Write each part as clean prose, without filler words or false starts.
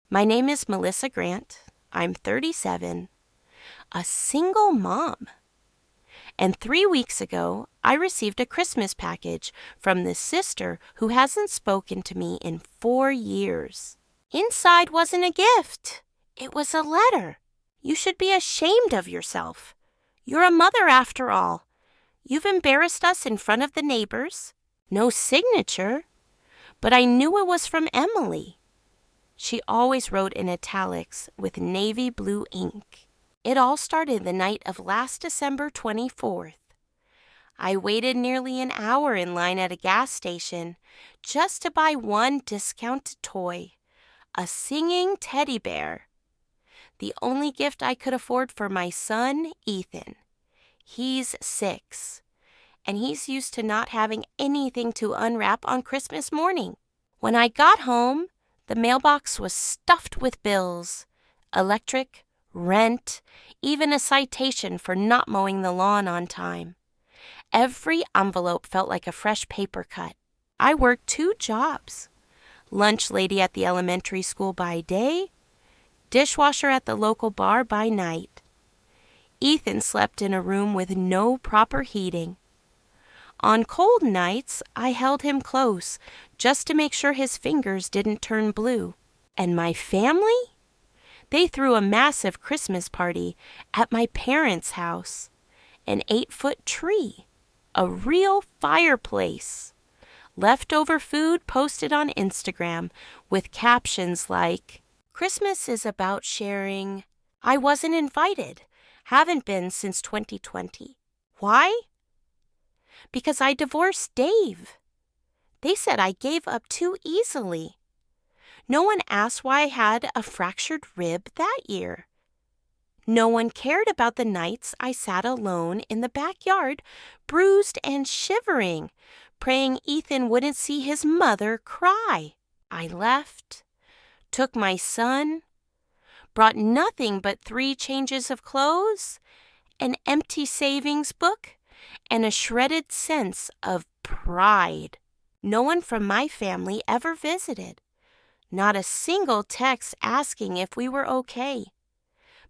My name is Melissa Grant. I'm 37, a single mom. And 3 weeks ago, I received a Christmas package from this sister who hasn't spoken to me in 4 years. Inside wasn't a gift. It was a letter. You should be ashamed of yourself. You're a mother after all. You've embarrassed us in front of the neighbors. No signature. But I knew it was from Emily. She always wrote in italics with navy blue ink. It all started the night of last December 24th. I waited nearly an hour in line at a gas station just to buy one discounted toy, a singing teddy bear. The only gift I could afford for my son, Ethan. He's 6, and he's used to not having anything to unwrap on Christmas morning. When I got home, the mailbox was stuffed with bills, electric, rent, even a citation for not mowing the lawn on time. Every envelope felt like a fresh paper cut. I worked 2 jobs. Lunch lady at the elementary school by day, dishwasher at the local bar by night. Ethan slept in a room with no proper heating. On cold nights, I held him close just to make sure his fingers didn't turn blue. And my family? They threw a massive Christmas party at my parents' house. An 8-foot tree. A real fireplace. Leftover food posted on Instagram with captions like, "Christmas is about sharing. I wasn't invited. Haven't been since 2020. Why? Because I divorced Dave. They said I gave up too easily. No one asked why I had a fractured rib that year. No one cared about the nights I sat alone in the backyard, bruised and shivering, praying Ethan wouldn't see his mother cry. I left, took my son, brought nothing but 3 changes of clothes, an empty savings book, and a shredded sense of pride. No one from my family ever visited. Not a single text asking if we were okay.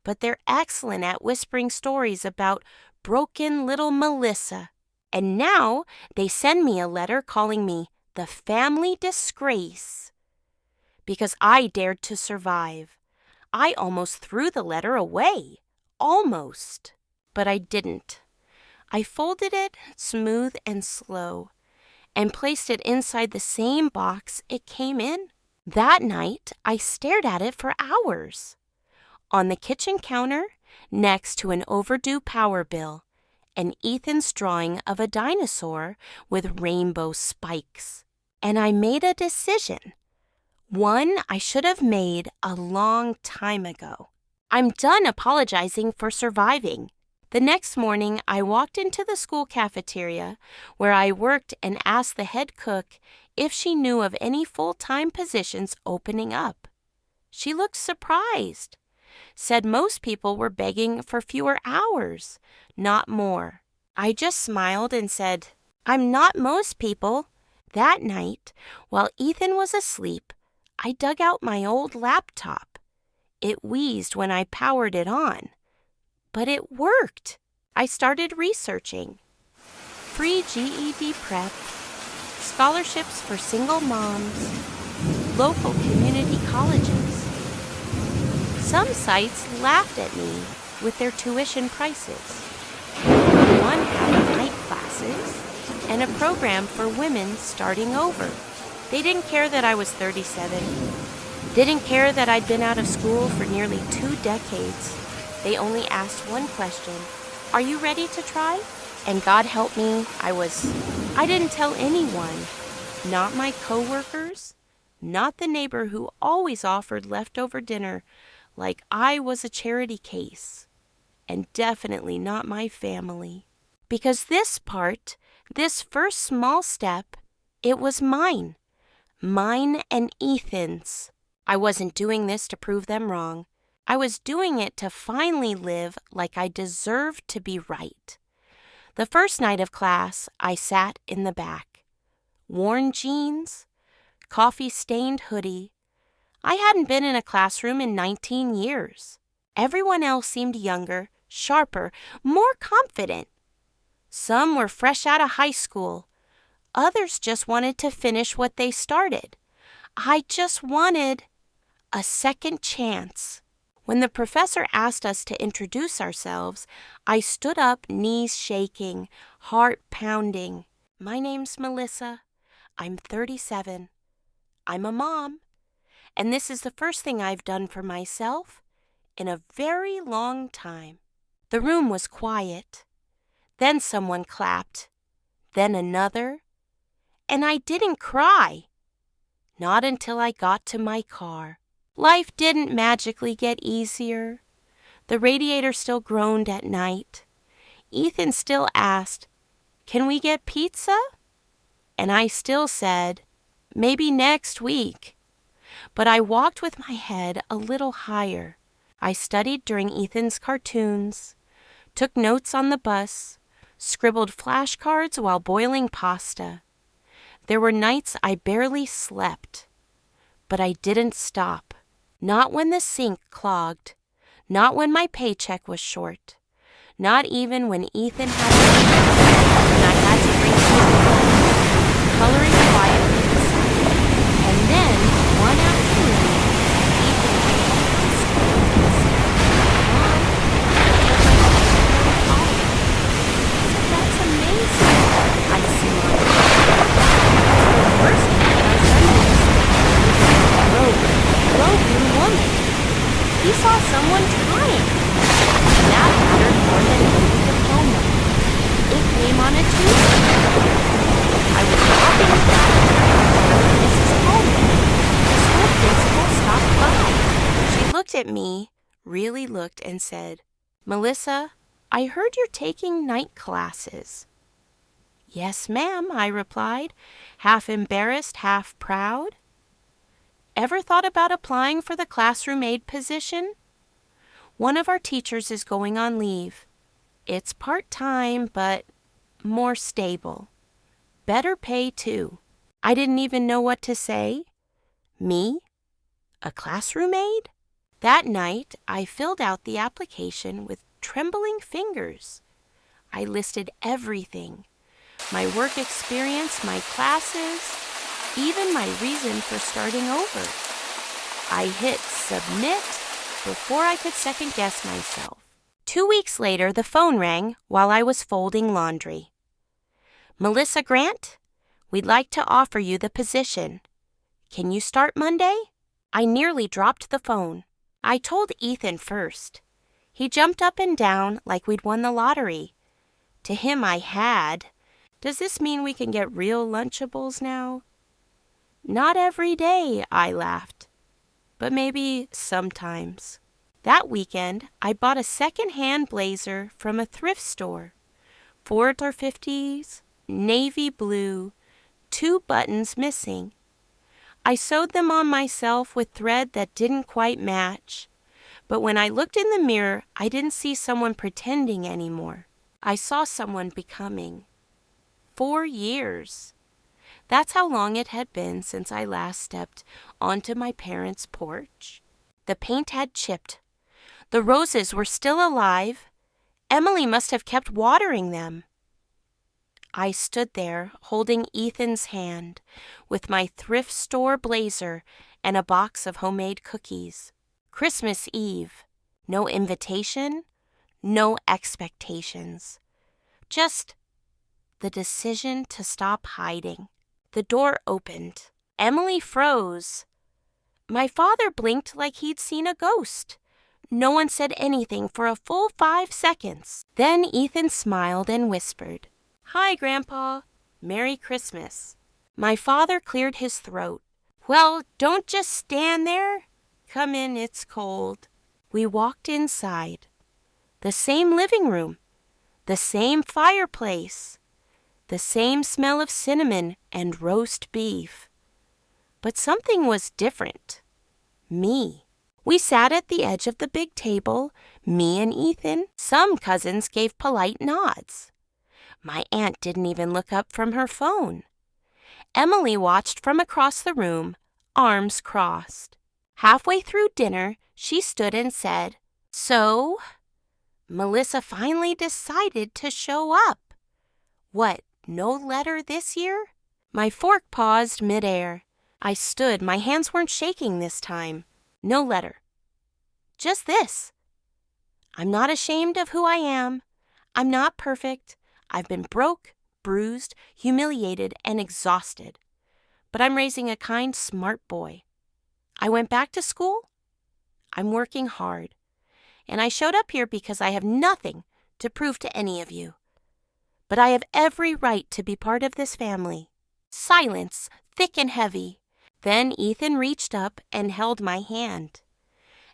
But they're excellent at whispering stories about broken little Melissa. And now they send me a letter calling me the family disgrace. Because I dared to survive. I almost threw the letter away. Almost. But I didn't. I folded it smooth and slow and placed it inside the same box it came in. That night, I stared at it for hours. On the kitchen counter, next to an overdue power bill, and Ethan's drawing of a dinosaur with rainbow spikes. And I made a decision. One I should have made a long time ago. I'm done apologizing for surviving. The next morning, I walked into the school cafeteria where I worked and asked the head cook if she knew of any full-time positions opening up. She looked surprised, said most people were begging for fewer hours, not more. I just smiled and said, "I'm not most people." That night, while Ethan was asleep, I dug out my old laptop. It wheezed when I powered it on. But it worked. I started researching. Free GED prep, scholarships for single moms, local community colleges. Some sites laughed at me with their tuition prices. One had night classes and a program for women starting over. They didn't care that I was 37. Didn't care that I'd been out of school for nearly 2 decades. They only asked one question, "Are you ready to try?" And God help me, I didn't tell anyone. Not my coworkers, not the neighbor who always offered leftover dinner like I was a charity case. And definitely not my family. Because this part, this first small step, it was mine. Mine and Ethan's. I wasn't doing this to prove them wrong. I was doing it to finally live like I deserved to be right. The first night of class, I sat in the back. Worn jeans, coffee-stained hoodie. I hadn't been in a classroom in 19 years. Everyone else seemed younger, sharper, more confident. Some were fresh out of high school. Others just wanted to finish what they started. I just wanted a second chance. When the professor asked us to introduce ourselves, I stood up, knees shaking, heart pounding. My name's Melissa. I'm 37. I'm a mom. And this is the first thing I've done for myself in a very long time. The room was quiet. Then someone clapped. Then another. And I didn't cry. Not until I got to my car. Life didn't magically get easier. The radiator still groaned at night. Ethan still asked, "Can we get pizza?" And I still said, "Maybe next week." But I walked with my head a little higher. I studied during Ethan's cartoons, took notes on the bus, scribbled flashcards while boiling pasta. There were nights I barely slept. But I didn't stop. Not when the sink clogged. Not when my paycheck was short. Not even when Ethan had to when I had to bring him coloring quietly inside. And then, one afternoon, Ethan came home from school and said, "Mom, I feel like I said, "That's amazing." I smiled. The first time I've done this. Broken woman. He saw someone trying. That mattered more than any diploma. It came on a Tuesday. I was walking back to Mrs. Coleman. The school principal stopped by. She looked at me, really looked, and said, "Melissa, I heard you're taking night classes." "Yes, ma'am," I replied, half embarrassed, half proud. Ever thought about applying for the classroom aide position? One of our teachers is going on leave. It's part-time, but more stable. Better pay, too. I didn't even know what to say. Me? A classroom aide? That night, I filled out the application with trembling fingers. I listed everything. My work experience, my classes, even my reason for starting over. I hit submit before I could second-guess myself. 2 weeks later, the phone rang while I was folding laundry. "Melissa Grant, we'd like to offer you the position. Can you start Monday?" I nearly dropped the phone. I told Ethan first. He jumped up and down like we'd won the lottery. To him, I had. Does this mean we can get real Lunchables now? "Not every day," I laughed, "but maybe sometimes." That weekend, I bought a second-hand blazer from a thrift store. $4.50, navy blue, 2 buttons missing. I sewed them on myself with thread that didn't quite match. But when I looked in the mirror, I didn't see someone pretending anymore. I saw someone becoming. 4 years. That's how long it had been since I last stepped onto my parents' porch. The paint had chipped. The roses were still alive. Emily must have kept watering them. I stood there, holding Ethan's hand, with my thrift store blazer and a box of homemade cookies. Christmas Eve. No invitation, no expectations. Just the decision to stop hiding. The door opened. Emily froze. My father blinked like he'd seen a ghost. No one said anything for a full 5 seconds. Then Ethan smiled and whispered, "Hi, Grandpa. Merry Christmas." My father cleared his throat. "Well, don't just stand there. Come in, it's cold." We walked inside. The same living room. The same fireplace. The same smell of cinnamon and roast beef. But something was different. Me. We sat at the edge of the big table, me and Ethan. Some cousins gave polite nods. My aunt didn't even look up from her phone. Emily watched from across the room, arms crossed. Halfway through dinner, she stood and said, "So, Melissa finally decided to show up. What, no letter this year?" My fork paused midair. I stood. My hands weren't shaking this time. No letter. Just this. I'm not ashamed of who I am. I'm not perfect. I've been broke, bruised, humiliated, and exhausted. But I'm raising a kind, smart boy. I went back to school. I'm working hard. And I showed up here because I have nothing to prove to any of you. But I have every right to be part of this family. Silence, thick and heavy. Then Ethan reached up and held my hand.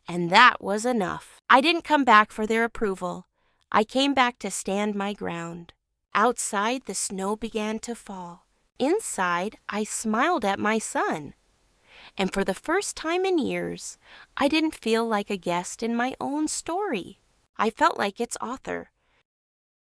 And that was enough. I didn't come back for their approval. I came back to stand my ground. Outside, the snow began to fall. Inside, I smiled at my son. And for the first time in years, I didn't feel like a guest in my own story. I felt like its author.